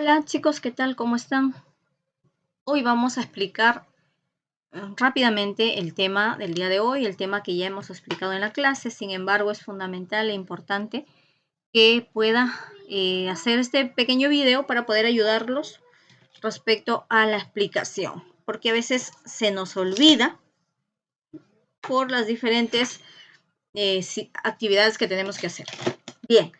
Hola chicos, ¿qué tal? ¿Cómo están? Hoy vamos a explicar rápidamente el tema del día de hoy, el tema que ya hemos explicado en la clase. Sin embargo, es fundamental e importante que pueda hacer este pequeño video para poder ayudarlos respecto a la explicación, porque a veces se nos olvida por las diferentes actividades que tenemos que hacer. Bien.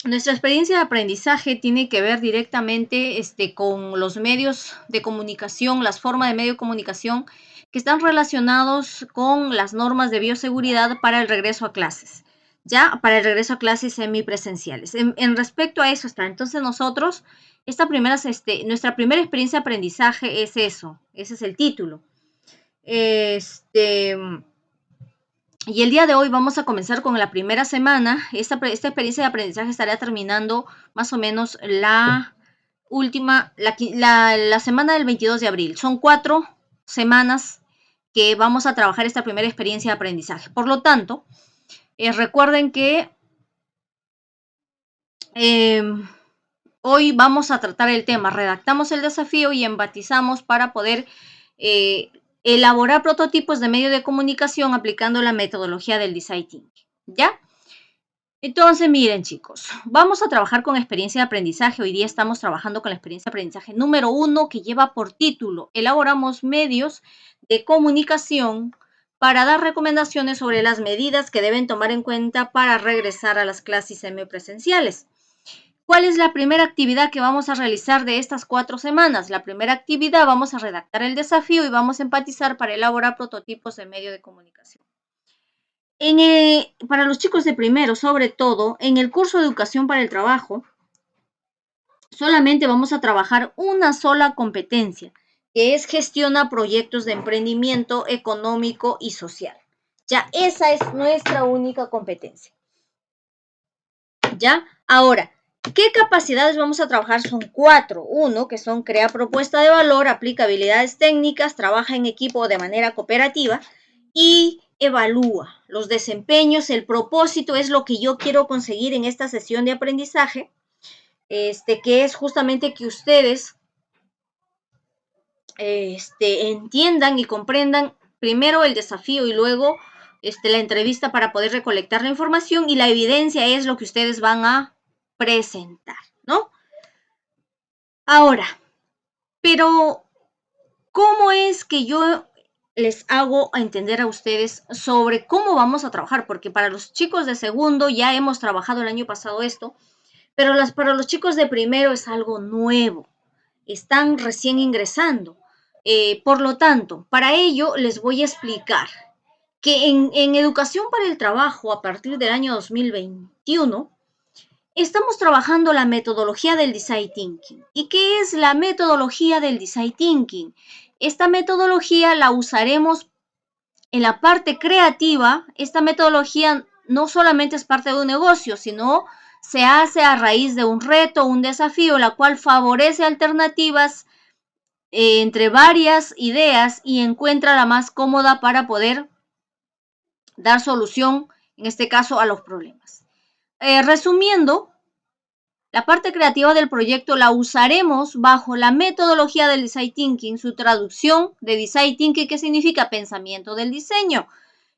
Nuestra experiencia de aprendizaje tiene que ver directamente con los medios de comunicación, las formas de medio de comunicación que están relacionados con las normas de bioseguridad para el regreso a clases, ya para el regreso a clases semipresenciales. En respecto a eso está, entonces nosotros, nuestra primera experiencia de aprendizaje es eso, ese es el título. Y el día de hoy vamos a comenzar con la primera semana. Esta experiencia de aprendizaje estará terminando más o menos la semana del 22 de abril. Son 4 semanas que vamos a trabajar esta primera experiencia de aprendizaje. Por lo tanto, recuerden que hoy vamos a tratar el tema. Redactamos el desafío y enfatizamos para poder elaborar prototipos de medio de comunicación aplicando la metodología del Design Thinking, ¿ya? Entonces, miren chicos, vamos a trabajar con experiencia de aprendizaje. Hoy día estamos trabajando con la experiencia de aprendizaje número 1, que lleva por título: elaboramos medios de comunicación para dar recomendaciones sobre las medidas que deben tomar en cuenta para regresar a las clases semipresenciales. ¿Cuál es la primera actividad que vamos a realizar de estas 4 semanas? La primera actividad, vamos a redactar el desafío y vamos a empatizar para elaborar prototipos de medio de comunicación. Para los chicos de primero, sobre todo, en el curso de Educación para el Trabajo, solamente vamos a trabajar una sola competencia, que es gestiona proyectos de emprendimiento económico y social. Ya, esa es nuestra única competencia. ¿Ya? Ahora, ¿qué capacidades vamos a trabajar? Son 4. 1, que son crea propuesta de valor, aplica habilidades técnicas, trabaja en equipo de manera cooperativa y evalúa los desempeños. El propósito es lo que yo quiero conseguir en esta sesión de aprendizaje, que es justamente que ustedes entiendan y comprendan primero el desafío y luego la entrevista para poder recolectar la información, y la evidencia es lo que ustedes van a presentar, ¿no? Ahora, pero ¿cómo es que yo les hago entender a ustedes sobre cómo vamos a trabajar? Porque para los chicos de segundo ya hemos trabajado el año pasado esto, pero para los chicos de primero es algo nuevo, están recién ingresando. Por lo tanto, para ello les voy a explicar que en Educación para el Trabajo, a partir del año 2021, estamos trabajando la metodología del Design Thinking. ¿Y qué es la metodología del Design Thinking? Esta metodología la usaremos en la parte creativa. Esta metodología no solamente es parte de un negocio, sino se hace a raíz de un reto, un desafío, la cual favorece alternativas entre varias ideas y encuentra la más cómoda para poder dar solución, en este caso, a los problemas. Resumiendo, la parte creativa del proyecto la usaremos bajo la metodología del Design Thinking, su traducción de Design Thinking, que significa pensamiento del diseño.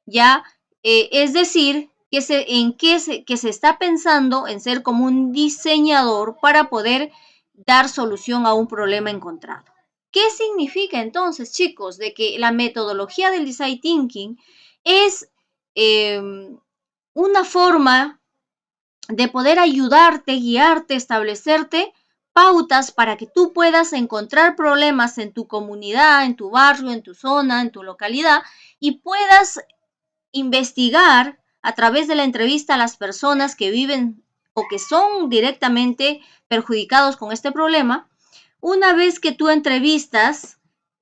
Ya, es decir, que se está pensando en ser como un diseñador para poder dar solución a un problema encontrado. ¿Qué significa entonces, chicos, de que la metodología del Design Thinking es una forma de poder ayudarte, guiarte, establecerte pautas para que tú puedas encontrar problemas en tu comunidad, en tu barrio, en tu zona, en tu localidad, y puedas investigar a través de la entrevista a las personas que viven o que son directamente perjudicados con este problema. Una vez que tú entrevistas,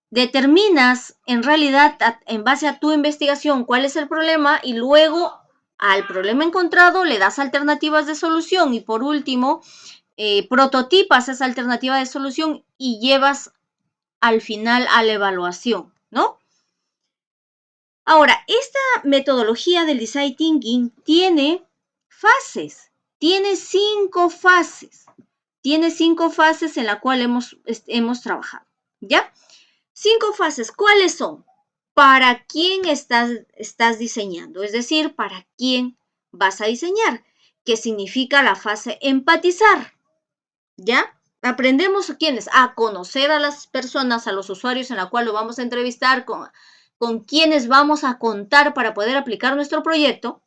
determinas en realidad, en base a tu investigación, cuál es el problema, y luego al problema encontrado le das alternativas de solución, y por último prototipas esa alternativa de solución y llevas al final a la evaluación, ¿no? Ahora, esta metodología del Design Thinking tiene fases, tiene 5 fases. tiene 5 fases en la cual hemos trabajado, ¿ya? 5 fases, ¿cuáles son? ¿Para quién estás diseñando? Es decir, ¿para quién vas a diseñar? ¿Qué significa la fase empatizar? ¿Ya? Aprendemos quiénes, a conocer a las personas, a los usuarios en la cual lo vamos a entrevistar, con quienes vamos a contar para poder aplicar nuestro proyecto,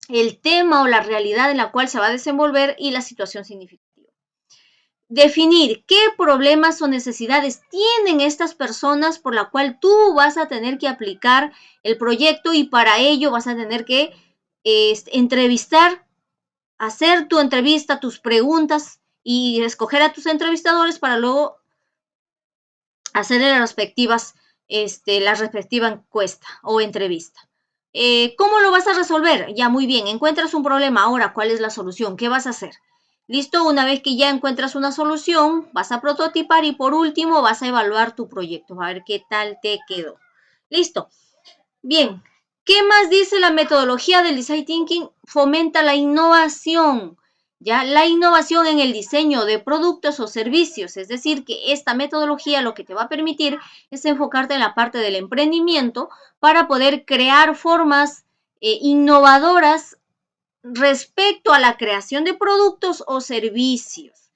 el tema o la realidad en la cual se va a desenvolver y la situación significativa. Definir qué problemas o necesidades tienen estas personas por la cual tú vas a tener que aplicar el proyecto y para ello vas a tener que entrevistar, hacer tu entrevista, tus preguntas y escoger a tus entrevistadores para luego hacer la respectiva encuesta o entrevista. ¿Cómo lo vas a resolver? Ya, muy bien, encuentras un problema, ahora, ¿cuál es la solución? ¿Qué vas a hacer? Listo, una vez que ya encuentras una solución, vas a prototipar y por último vas a evaluar tu proyecto, a ver qué tal te quedó. Listo. Bien, ¿qué más dice la metodología del Design Thinking? Fomenta la innovación, ¿ya? La innovación en el diseño de productos o servicios, es decir, que esta metodología lo que te va a permitir es enfocarte en la parte del emprendimiento para poder crear formas innovadoras respecto a la creación de productos o servicios.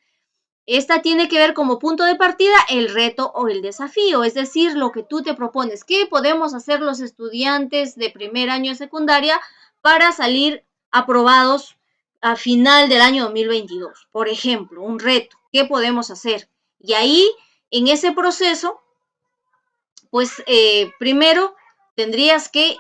Esta tiene que ver como punto de partida el reto o el desafío, es decir, lo que tú te propones. ¿Qué podemos hacer los estudiantes de primer año de secundaria para salir aprobados a final del año 2022? Por ejemplo, un reto. ¿Qué podemos hacer? Y ahí, en ese proceso, pues primero tendrías que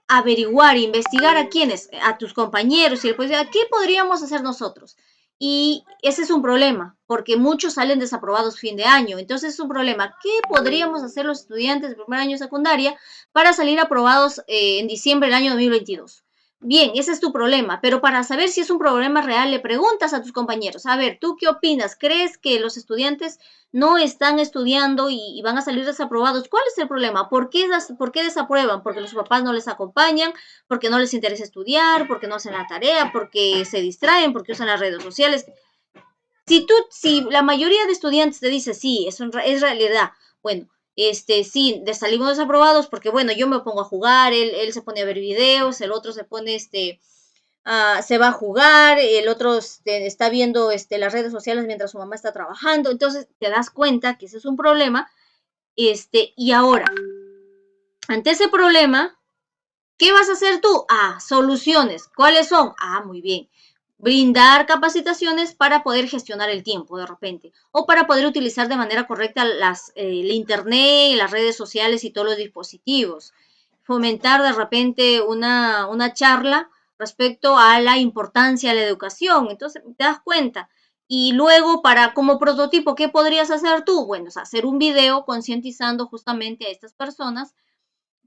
averiguar, investigar a quiénes, a tus compañeros, y después, ¿qué podríamos hacer nosotros? Y ese es un problema, porque muchos salen desaprobados fin de año. Entonces es un problema. ¿Qué podríamos hacer los estudiantes de primer año de secundaria para salir aprobados en diciembre del año 2022? Bien, ese es tu problema, pero para saber si es un problema real, le preguntas a tus compañeros, a ver, ¿tú qué opinas? ¿Crees que los estudiantes no están estudiando y van a salir desaprobados? ¿Cuál es el problema? ¿Por qué desaprueban? ¿Porque los papás no les acompañan? ¿Porque no les interesa estudiar? ¿Porque no hacen la tarea? ¿Porque se distraen? ¿Porque usan las redes sociales? Si la mayoría de estudiantes te dice, sí, es realidad, bueno, sí, salimos desaprobados porque, bueno, yo me pongo a jugar, él se pone a ver videos, el otro se pone, se va a jugar, el otro está viendo las redes sociales mientras su mamá está trabajando, entonces te das cuenta que ese es un problema, y ahora, ante ese problema, ¿qué vas a hacer tú? Soluciones. ¿Cuáles son? Muy bien. Brindar capacitaciones para poder gestionar el tiempo de repente o para poder utilizar de manera correcta el internet, las redes sociales y todos los dispositivos. Fomentar de repente una charla respecto a la importancia de la educación. Entonces, te das cuenta. Y luego, como prototipo, ¿qué podrías hacer tú? Bueno, hacer un video concientizando justamente a estas personas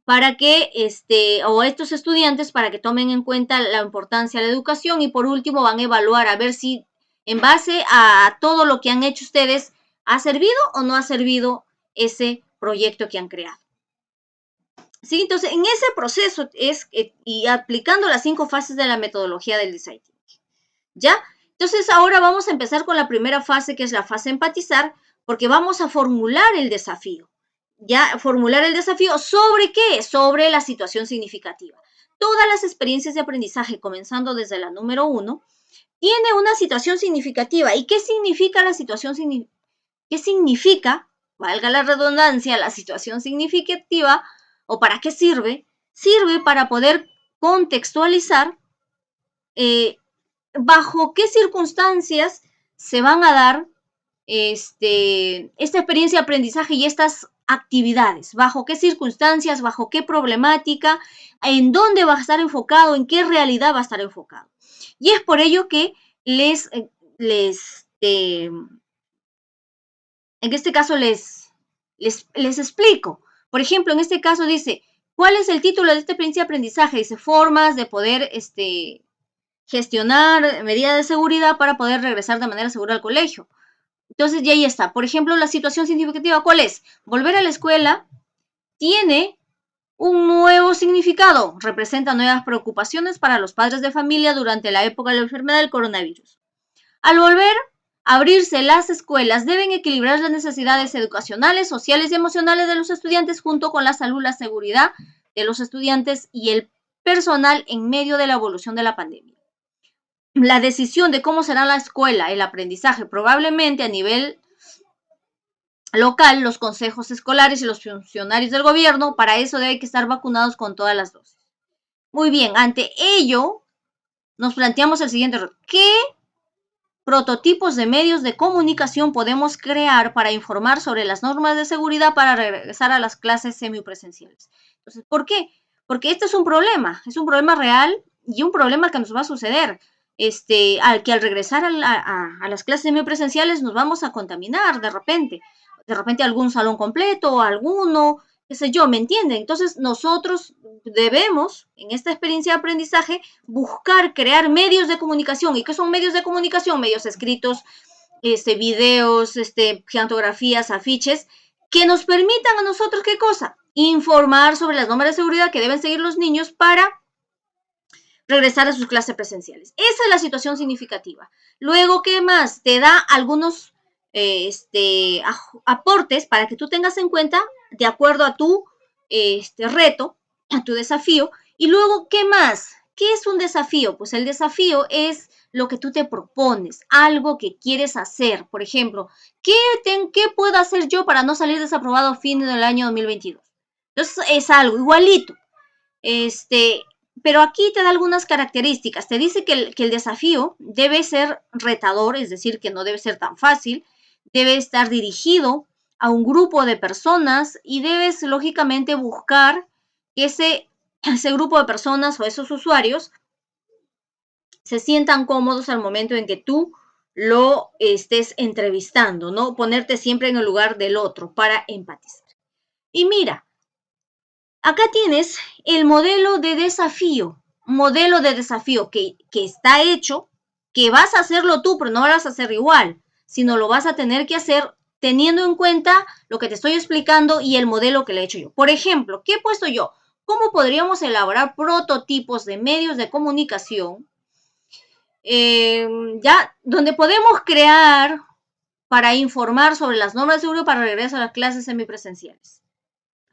para que, o a estos estudiantes para que tomen en cuenta la importancia de la educación y por último van a evaluar a ver si en base a todo lo que han hecho ustedes ha servido o no ha servido ese proyecto que han creado. ¿Sí? Entonces, en ese proceso y aplicando las 5 fases de la metodología del design thinking. ¿Ya? Entonces, ahora vamos a empezar con la primera fase, que es la fase empatizar, porque vamos a formular el desafío. Ya, formular el desafío ¿sobre qué? Sobre la situación significativa. Todas las experiencias de aprendizaje, comenzando desde la número 1, tiene una situación significativa. ¿Y qué significa la situación significativa? ¿Qué significa, valga la redundancia, la situación significativa o para qué sirve? Sirve para poder contextualizar bajo qué circunstancias se van a dar esta experiencia de aprendizaje y estas actividades, bajo qué circunstancias, bajo qué problemática, en dónde va a estar enfocado, en qué realidad va a estar enfocado. Y es por ello que en este caso les explico. Por ejemplo, en este caso dice, ¿cuál es el título de esta experiencia de aprendizaje? Dice, formas de poder gestionar medidas de seguridad para poder regresar de manera segura al colegio. Entonces, ya ahí está. Por ejemplo, la situación significativa, ¿cuál es? Volver a la escuela tiene un nuevo significado. Representa nuevas preocupaciones para los padres de familia durante la época de la enfermedad del coronavirus. Al volver abrirse las escuelas deben equilibrar las necesidades educacionales, sociales y emocionales de los estudiantes junto con la salud, la seguridad de los estudiantes y el personal en medio de la evolución de la pandemia. La decisión de cómo será la escuela, el aprendizaje, probablemente a nivel local, los consejos escolares y los funcionarios del gobierno, para eso deben que estar vacunados con todas las dosis. Muy bien, ante ello, nos planteamos el siguiente reto. ¿Qué prototipos de medios de comunicación podemos crear para informar sobre las normas de seguridad para regresar a las clases semipresenciales? Entonces, ¿por qué? Porque este es un problema real y un problema que nos va a suceder. Al regresar a las clases semipresenciales nos vamos a contaminar de repente algún salón completo o alguno, qué sé yo, ¿me entienden? Entonces nosotros debemos, en esta experiencia de aprendizaje, buscar crear medios de comunicación. ¿Y qué son medios de comunicación? Medios escritos, videos, fotografías, afiches, que nos permitan a nosotros, ¿qué cosa? Informar sobre las normas de seguridad que deben seguir los niños para regresar a sus clases presenciales. Esa es la situación significativa. Luego, ¿qué más? Te da algunos aportes para que tú tengas en cuenta de acuerdo a tu reto, a tu desafío. Y luego, ¿qué más? ¿Qué es un desafío? Pues el desafío es lo que tú te propones, algo que quieres hacer. Por ejemplo, ¿qué puedo hacer yo para no salir desaprobado a fin del año 2022? Entonces, es algo igualito. Pero aquí te da algunas características. Te dice que el desafío debe ser retador, es decir, que no debe ser tan fácil, debe estar dirigido a un grupo de personas y debes, lógicamente, buscar que ese grupo de personas o esos usuarios se sientan cómodos al momento en que tú lo estés entrevistando, ¿no? Ponerte siempre en el lugar del otro para empatizar. Y mira, acá tienes el modelo de desafío que está hecho, que vas a hacerlo tú, pero no lo vas a hacer igual, sino lo vas a tener que hacer teniendo en cuenta lo que te estoy explicando y el modelo que le he hecho yo. Por ejemplo, ¿qué he puesto yo? ¿Cómo podríamos elaborar prototipos de medios de comunicación? Donde podemos crear para informar sobre las normas de seguridad para regresar a las clases semipresenciales.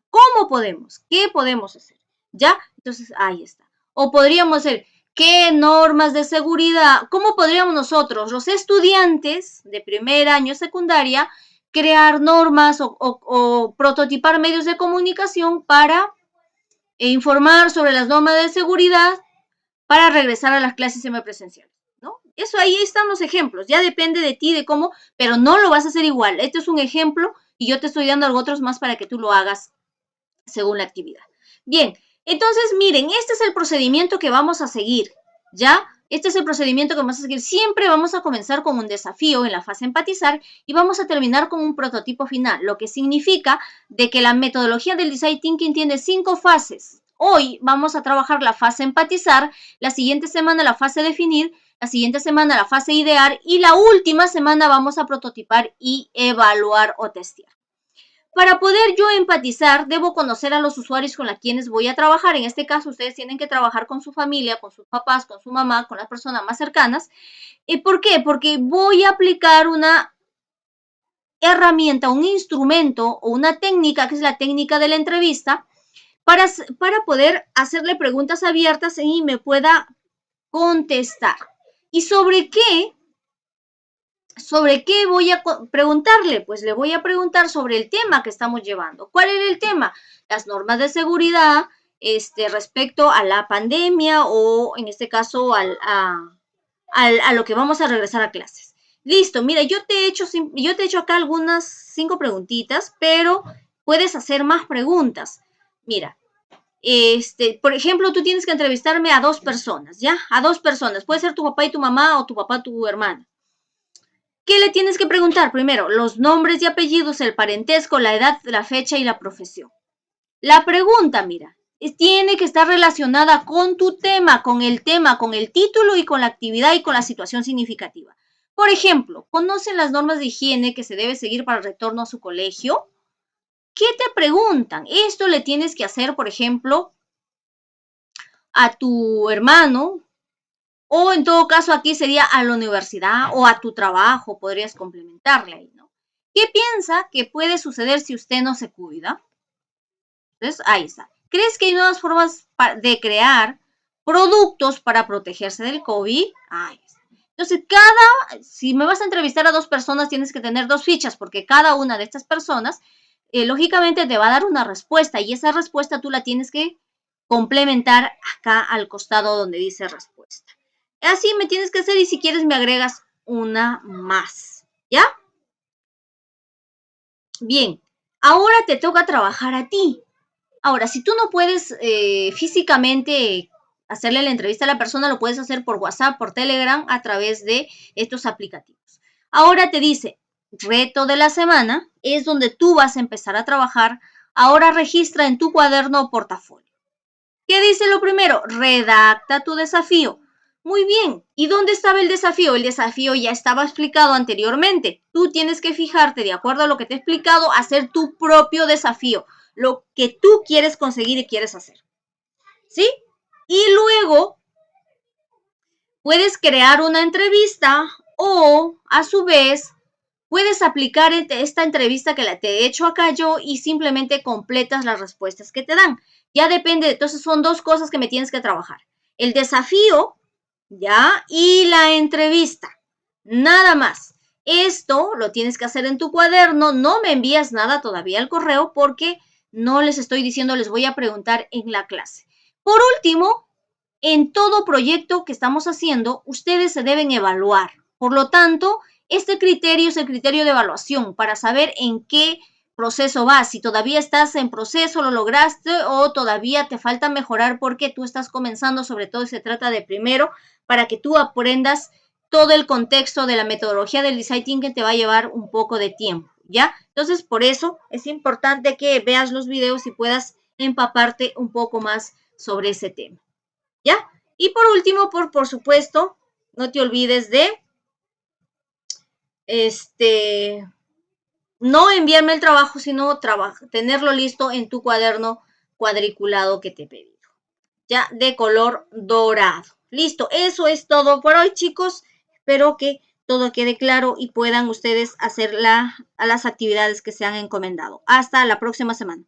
¿Cómo podemos? ¿Qué podemos hacer? ¿Ya? Entonces, ahí está. O podríamos hacer, ¿qué normas de seguridad? ¿Cómo podríamos nosotros, los estudiantes de primer año secundaria, crear normas o prototipar medios de comunicación para informar sobre las normas de seguridad para regresar a las clases semipresenciales? ¿No? Eso ahí están los ejemplos. Ya depende de ti, de cómo, pero no lo vas a hacer igual. Este es un ejemplo y yo te estoy dando algo otros más para que tú lo hagas según la actividad. Bien, entonces miren, este es el procedimiento que vamos a seguir, ¿ya? Este es el procedimiento que vamos a seguir. Siempre vamos a comenzar con un desafío en la fase empatizar y vamos a terminar con un prototipo final, lo que significa de que la metodología del Design Thinking tiene 5 fases. Hoy vamos a trabajar la fase empatizar, la siguiente semana la fase definir, la siguiente semana la fase idear y la última semana vamos a prototipar y evaluar o testear. Para poder yo empatizar, debo conocer a los usuarios con los quienes voy a trabajar. En este caso, ustedes tienen que trabajar con su familia, con sus papás, con su mamá, con las personas más cercanas. ¿Y por qué? Porque voy a aplicar una herramienta, un instrumento o una técnica, que es la técnica de la entrevista, para poder hacerle preguntas abiertas y me pueda contestar. ¿Y sobre qué? ¿Sobre qué voy a preguntarle? Pues le voy a preguntar sobre el tema que estamos llevando. ¿Cuál era el tema? Las normas de seguridad respecto a la pandemia o en este caso a lo que vamos a regresar a clases. Listo, mira, yo te he hecho acá algunas 5 preguntitas, pero puedes hacer más preguntas. Mira, por ejemplo, tú tienes que entrevistarme a 2 personas, ¿ya? A 2 personas. Puede ser tu papá y tu mamá o tu papá y tu hermana. ¿Qué le tienes que preguntar? Primero, los nombres y apellidos, el parentesco, la edad, la fecha y la profesión. La pregunta, mira, tiene que estar relacionada con tu tema, con el título y con la actividad y con la situación significativa. Por ejemplo, ¿conocen las normas de higiene que se debe seguir para el retorno a su colegio? ¿Qué te preguntan? Esto le tienes que hacer, por ejemplo, a tu hermano, O en todo caso aquí sería a la universidad o a tu trabajo, podrías complementarle ahí, ¿no? ¿Qué piensa que puede suceder si usted no se cuida? Entonces, ahí está. ¿Crees que hay nuevas formas de crear productos para protegerse del COVID? Ahí está. Entonces, si me vas a entrevistar a 2 personas, tienes que tener 2 fichas, porque cada una de estas personas, lógicamente, te va a dar una respuesta y esa respuesta tú la tienes que complementar acá al costado donde dice respuesta. Así me tienes que hacer y si quieres me agregas una más, ¿ya? Bien, ahora te toca trabajar a ti. Ahora, si tú no puedes físicamente hacerle la entrevista a la persona, lo puedes hacer por WhatsApp, por Telegram, a través de estos aplicativos. Ahora te dice, reto de la semana, es donde tú vas a empezar a trabajar. Ahora registra en tu cuaderno o portafolio. ¿Qué dice lo primero? Redacta tu desafío. Muy bien. ¿Y dónde estaba el desafío? El desafío ya estaba explicado anteriormente. Tú tienes que fijarte, de acuerdo a lo que te he explicado, hacer tu propio desafío, lo que tú quieres conseguir y quieres hacer. ¿Sí? Y luego puedes crear una entrevista o, a su vez, puedes aplicar esta entrevista que te he hecho acá yo y simplemente completas las respuestas que te dan. Ya depende, entonces son 2 cosas que me tienes que trabajar. El desafío, ¿ya? Y la entrevista. Nada más. Esto lo tienes que hacer en tu cuaderno. No me envías nada todavía al correo porque no les estoy diciendo, les voy a preguntar en la clase. Por último, en todo proyecto que estamos haciendo, ustedes se deben evaluar. Por lo tanto, este criterio es el criterio de evaluación para saber en qué proceso vas. Si todavía estás en proceso, lo lograste o todavía te falta mejorar porque tú estás comenzando, sobre todo se trata de primero, para que tú aprendas todo el contexto de la metodología del design thinking te va a llevar un poco de tiempo, ¿ya? Entonces, por eso es importante que veas los videos y puedas empaparte un poco más sobre ese tema. ¿Ya? Y por último, por supuesto, no te olvides de no enviarme el trabajo, sino tenerlo listo en tu cuaderno cuadriculado que te he pedido. Ya de color dorado. Listo, eso es todo por hoy, chicos. Espero que todo quede claro y puedan ustedes hacer las actividades que se han encomendado. Hasta la próxima semana.